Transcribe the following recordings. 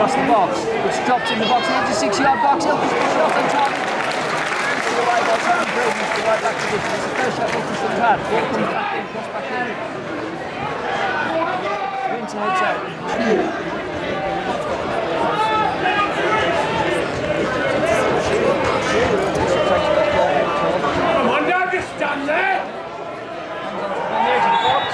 across the box. It's dropped in the box, into 6-yard box. Ilkeston shot on target. Away by Tony Brady's to right back position. It's the first shot Ilkeston had. Ball comes back in, cross back in. Winter heads out. Come on, don't just stand there! On the edge of the box.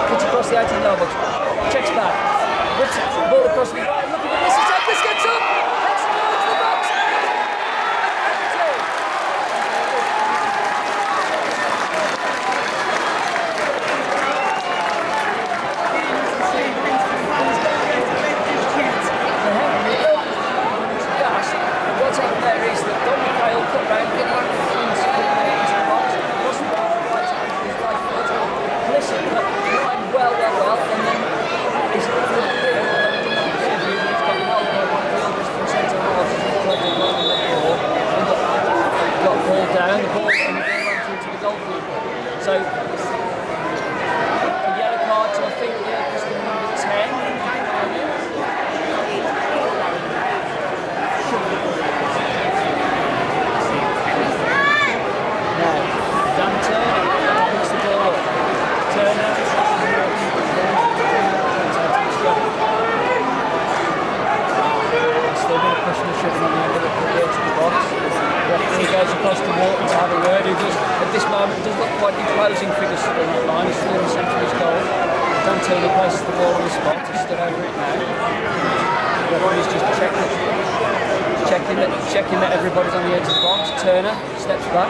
Puts across the 18-yard box, checks back, whips it, ball across the right, look at the misses, this gets up, takes the ball to the box, what's happened there is that Dominic Hale cut round, get back into the box, across the ball, his right foot, listen, well, and then he's got hold by one of the Ilkeston centre halves, got ball down, the ball ran through to the goalkeeper. So, a yellow card to, I think, Ilkeston number 10. Now, Dan picks the ball up. Turner. Still been pushing and shoving on the end of the edge of the box. Referee goes across the water to have a word. He does, at this moment, does look quite imposing figures on that line. He's still in the centre of his goal. Dan Turner places the ball on the spot. He's stood over it now. The referee's just checking that everybody's on the edge of the box. Turner steps back.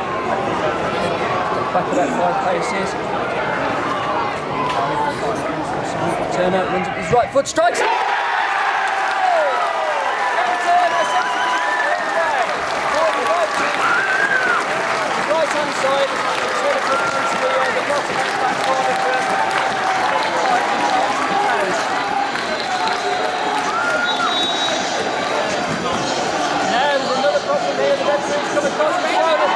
Back about 5 paces. Turner runs up his right foot, strikes it! Right-hand side, sort of puts into the bottom back corner for now there's another problem here, the referee's come across me over.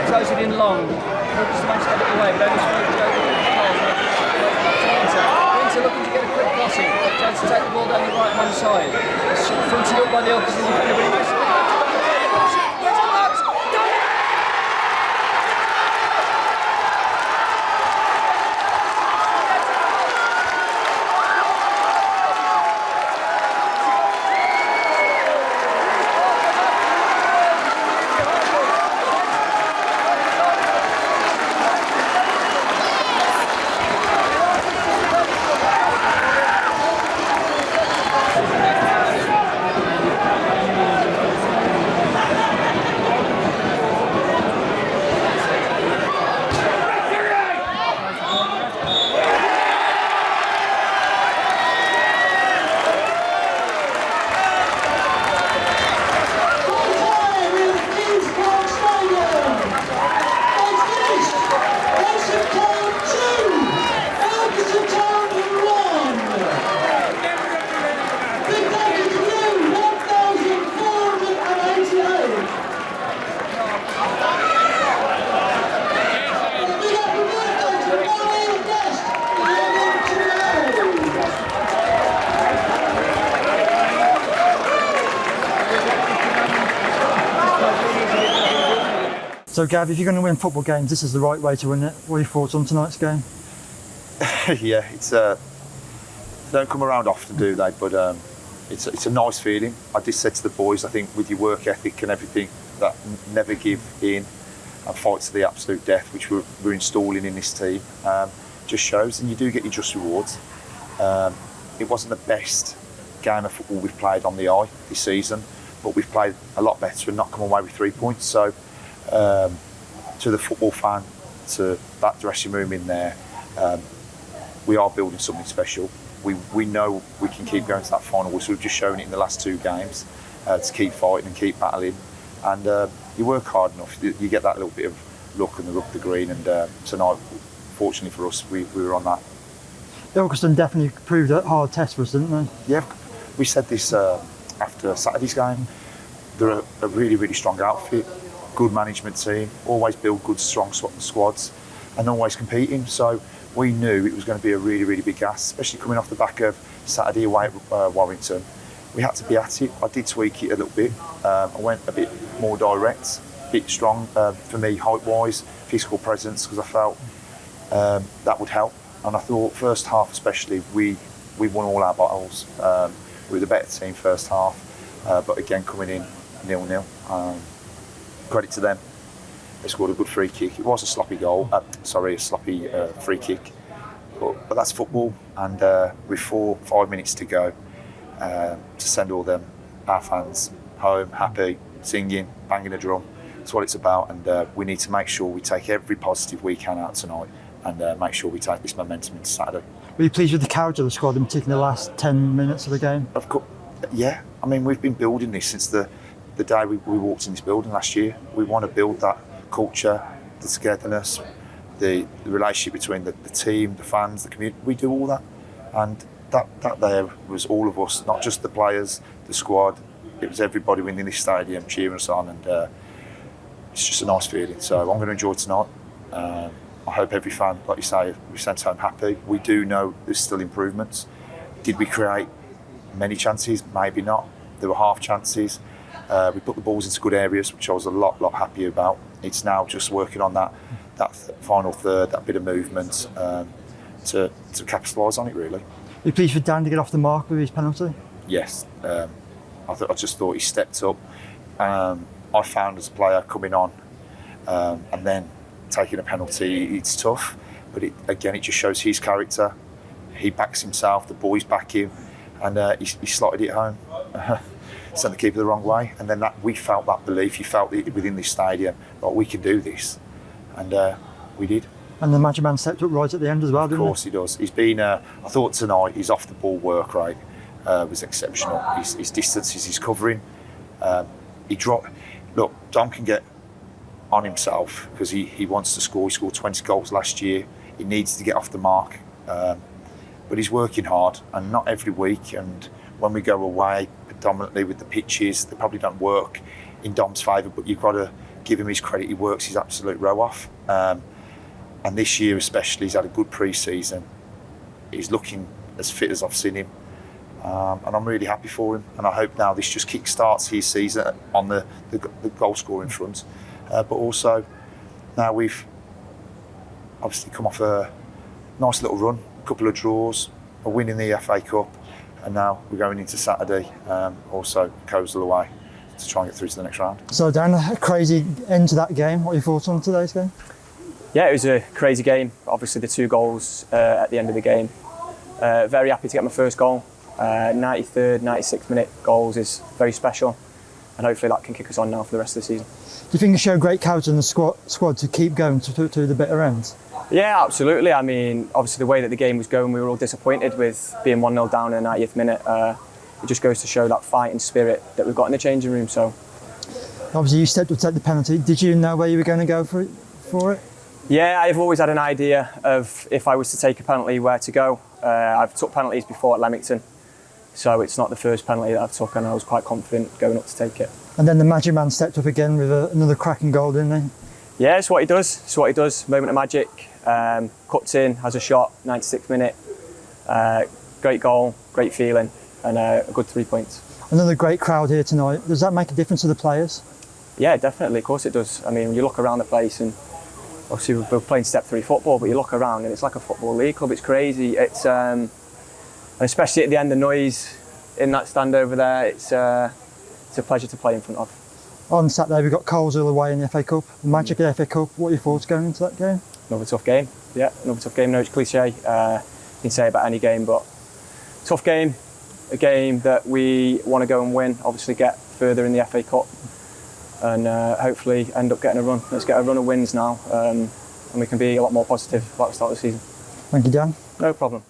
Throws it in long. Lucas wants to get it away, but only smooth Joe over the goal. Winter looking to get a quick crossing. Tries to take the ball down the right hand side. It's fronted up by the Ilkeston defender, but he makes it back to the box. Where's the box? Done it! So Gav, if you're going to win football games, this is the right way to win it. What are your thoughts on tonight's game? Yeah, it's don't come around often, do they? But it's a nice feeling. I just said to the boys, I think with your work ethic and everything, that never give in and fight to the absolute death, which we're installing in this team, just shows, and you do get your just rewards. It wasn't the best game of football we've played on the eye this season, but we've played a lot better and not come away with 3 points. So to the football fan, to that dressing room in there, we are building something special. We know we can keep going to that final whistle. We've just shown it in the last 2 games to keep fighting and keep battling. And you work hard enough, you get that little bit of luck and the green. And tonight, fortunately for us, we were on that. Ilkeston definitely proved a hard test for us, didn't they? Yeah, we said this after Saturday's game. They're a really, really strong outfit, good management team, always build good, strong squads, and always competing. So we knew it was going to be a really, really big gas, especially coming off the back of Saturday away at Warrington. We had to be at it. I did tweak it a little bit. I went a bit more direct, a bit strong for me, height-wise, physical presence, because I felt that would help. And I thought first half especially, we won all our battles. We were the better team first half, but again coming in 0-0. Credit to them. They scored a good free kick. It was a sloppy goal, a sloppy free kick. But that's football, and with 4-5 minutes to go, to send all them, our fans, home, happy, singing, banging a drum. That's what it's about, and we need to make sure we take every positive we can out tonight and make sure we take this momentum into Saturday. Were you pleased with the character of the squad, in particular the last 10 minutes of the game? Of course, yeah. I mean, we've been building this since the day we walked in this building last year. We want to build that culture, the togetherness, the relationship between the team, the fans, the community. We do all that, and that there was all of us, not just the players, the squad. It was everybody within this stadium cheering us on, and it's just a nice feeling. So I'm going to enjoy tonight. I hope every fan, like you say, we sent home happy. We do know there's still improvements. Did we create many chances? Maybe not. There were half chances. We put the balls into good areas, which I was a lot happier about. It's now just working on that final third, that bit of movement to capitalise on it, really. Are you pleased for Dan to get off the mark with his penalty? Yes. I just thought he stepped up. I found as a player coming on and then taking a penalty, it's tough. But it just shows his character. He backs himself, the boys back him, and he slotted it home. Sent the keeper the wrong way, and then we felt that belief. You felt it within this stadium, like we can do this, and we did. And the magic man stepped up right at the end as well, didn't he? Of course he does. He's been. I thought tonight his off the ball work rate was exceptional. His distances, his covering. He dropped. Look, Dom can get on himself because he wants to score. He scored 20 goals last year. He needs to get off the mark, but he's working hard, and not every week. And when we go away, predominantly with the pitches, they probably don't work in Dom's favour, but you've got to give him his credit. He works his absolute row off. And this year especially, he's had a good pre-season. He's looking as fit as I've seen him. And I'm really happy for him. And I hope now this just kick-starts his season on the goal-scoring front. But also, now we've obviously come off a nice little run, a couple of draws, a win in the FA Cup, and now we're going into Saturday, also Coastal away, to try and get through to the next round. So Dan, a crazy end to that game. What are your thoughts on today's game? Yeah, it was a crazy game. Obviously the 2 goals at the end of the game. Very happy to get my first goal. 93rd, 96th minute goals is very special, and hopefully that can kick us on now for the rest of the season. Do you think it showed great character in the squad to keep going to the bitter end? Yeah, absolutely. I mean, obviously the way that the game was going, we were all disappointed with being 1-0 down in the 90th minute. It just goes to show that fighting spirit that we've got in the changing room. So, obviously you stepped up to take the penalty. Did you know where you were going to go for it? Yeah, I've always had an idea of if I was to take a penalty, where to go. I've took penalties before at Leamington, so it's not the first penalty that I've took, and I was quite confident going up to take it. And then the magic man stepped up again with another cracking goal, didn't he? Yeah, it's what he does. It's what he does. Moment of magic. Cuts in, has a shot, 96th minute. Great goal, great feeling, and a good 3 points. Another great crowd here tonight. Does that make a difference to the players? Yeah, definitely. Of course it does. I mean, when you look around the place, and obviously we're playing Step 3 football, but you look around and it's like a football league club. It's crazy. It's and especially at the end, the noise in that stand over there. It's a pleasure to play in front of. On Saturday we've got Coleshill away in the FA Cup, the magic of the FA Cup. What are your thoughts going into that game? Another tough game. Yeah, another tough game. No, it's cliche. You can say about any game, but tough game. a game that we want to go and win, obviously get further in the FA Cup and hopefully end up getting a run. Let's get a run of wins now and we can be a lot more positive about the start of the season. Thank you, Dan. No problem.